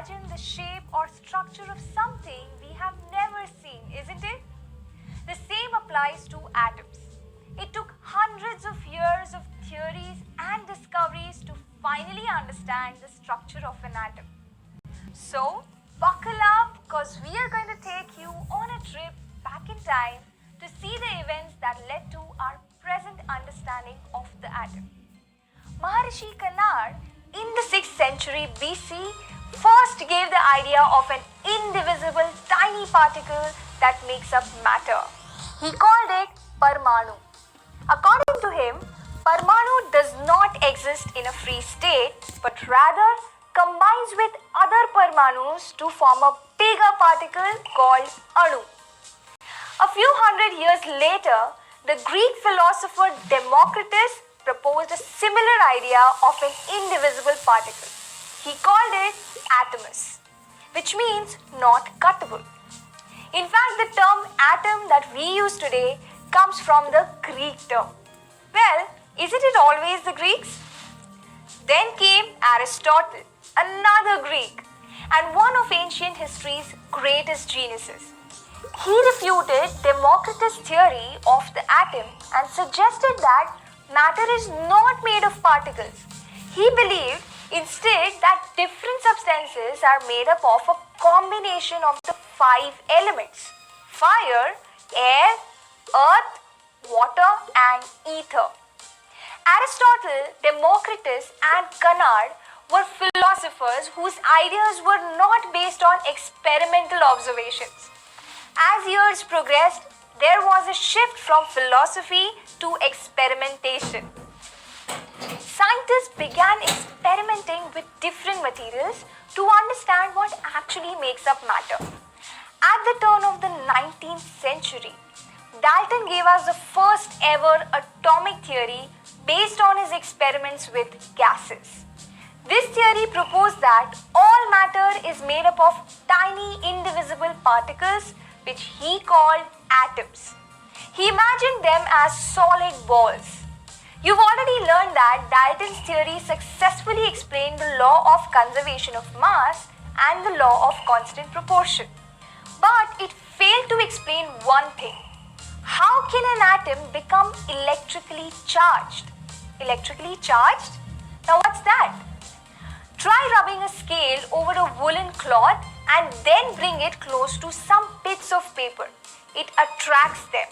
imagine the shape or structure of something we have never seen, isn't it? The same applies to atoms. It took hundreds of years of theories and discoveries to finally understand the structure of an atom. So, buckle up because we are going to take you on a trip back in time to see the events that led to our present understanding of the atom. Maharishi Kannad in the 6th century BC first gave the idea of an indivisible tiny particle that makes up matter. He called it Parmanu. According to him, Parmanu does not exist in a free state but rather combines with other Parmanus to form a bigger particle called Anu. A few hundred years later, the Greek philosopher Democritus proposed a similar idea of an indivisible particle. He called it atomus, which means not cuttable. In fact, the term atom that we use today comes from the Greek term. Well, isn't it always the Greeks? Then came Aristotle, another Greek, and one of ancient history's greatest geniuses. He refuted Democritus' theory of the atom and suggested that matter is not made of particles. He believed instead that different substances are made up of a combination of the 5 elements: fire, air, earth, water, and ether. Aristotle, Democritus, and Kannad were philosophers whose ideas were not based on experimental observations. As years progressed, there was a shift from philosophy to experimentation. Scientists began experimenting with different materials to understand what actually makes up matter. At the turn of the 19th century, Dalton gave us the first ever atomic theory based on his experiments with gases. This theory proposed that all matter is made up of tiny indivisible particles which he called atoms. He imagined them as solid balls. You've already learned that Dalton's theory successfully explained the law of conservation of mass and the law of constant proportion. But it failed to explain one thing. How can an atom become electrically charged? Electrically charged? Now what's that? Try rubbing a scale over a woolen cloth and then bring it close to some bits of paper. It attracts them.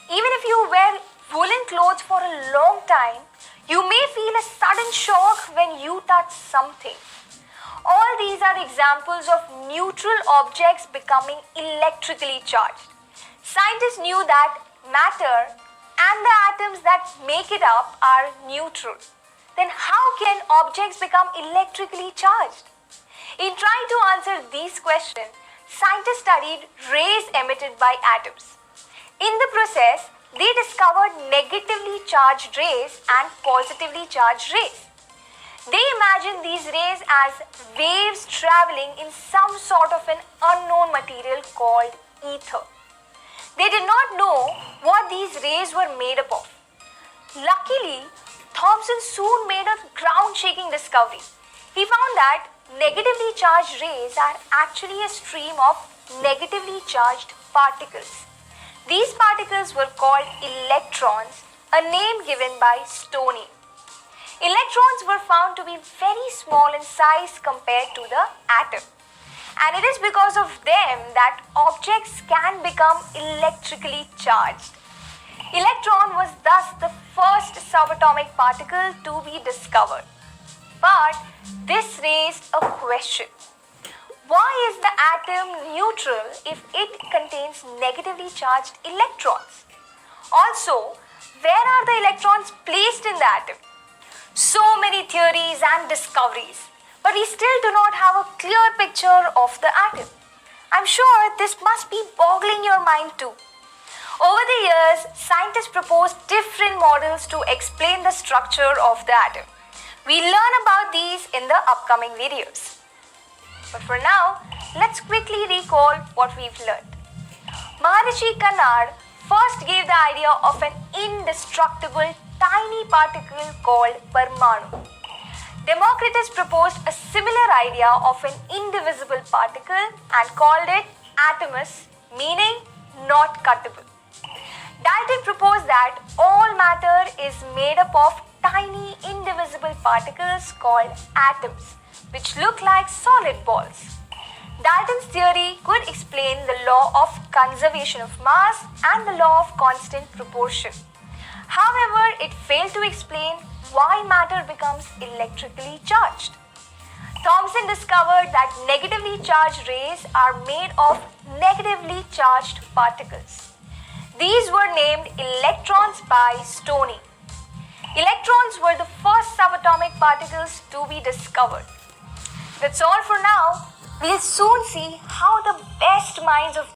Even if you wear woolen clothes for a long time, you may feel a sudden shock when you touch something. All these are examples of neutral objects becoming electrically charged. Scientists knew that matter and the atoms that make it up are neutral. Then how can objects become electrically charged? In trying to answer these questions, scientists studied rays emitted by atoms. In the process, they discovered negatively charged rays and positively charged rays. They imagined these rays as waves traveling in some sort of an unknown material called ether. They did not know what these rays were made up of. Luckily, Thomson soon made a ground-shaking discovery. He found that negatively charged rays are actually a stream of negatively charged particles. These particles were called electrons, a name given by Stoney. Electrons were found to be very small in size compared to the atom. And it is because of them that objects can become electrically charged. Electron was thus the first subatomic particle to be discovered. But this raised a question. Why is the atom neutral if it contains negatively charged electrons? Also, where are the electrons placed in the atom? So many theories and discoveries, but we still do not have a clear picture of the atom. I'm sure this must be boggling your mind too. Over the years, scientists proposed different models to explain the structure of the atom. We'll learn about these in the upcoming videos. But for now, let's quickly recall what we've learned. Maharishi Kannad first gave the idea of an indestructible tiny particle called Parmanu. Democritus proposed a similar idea of an indivisible particle and called it atomus, meaning not cuttable. Dalton proposed that all matter is made up of tiny indivisible particles called atoms, which look like solid balls. Dalton's theory could explain the law of conservation of mass and the law of constant proportion. However, it failed to explain why matter becomes electrically charged. Thomson discovered that negatively charged rays are made of negatively charged particles. These were named electrons by Stoney. Electrons were the first subatomic particles to be discovered. That's all for now. We'll soon see how the best minds of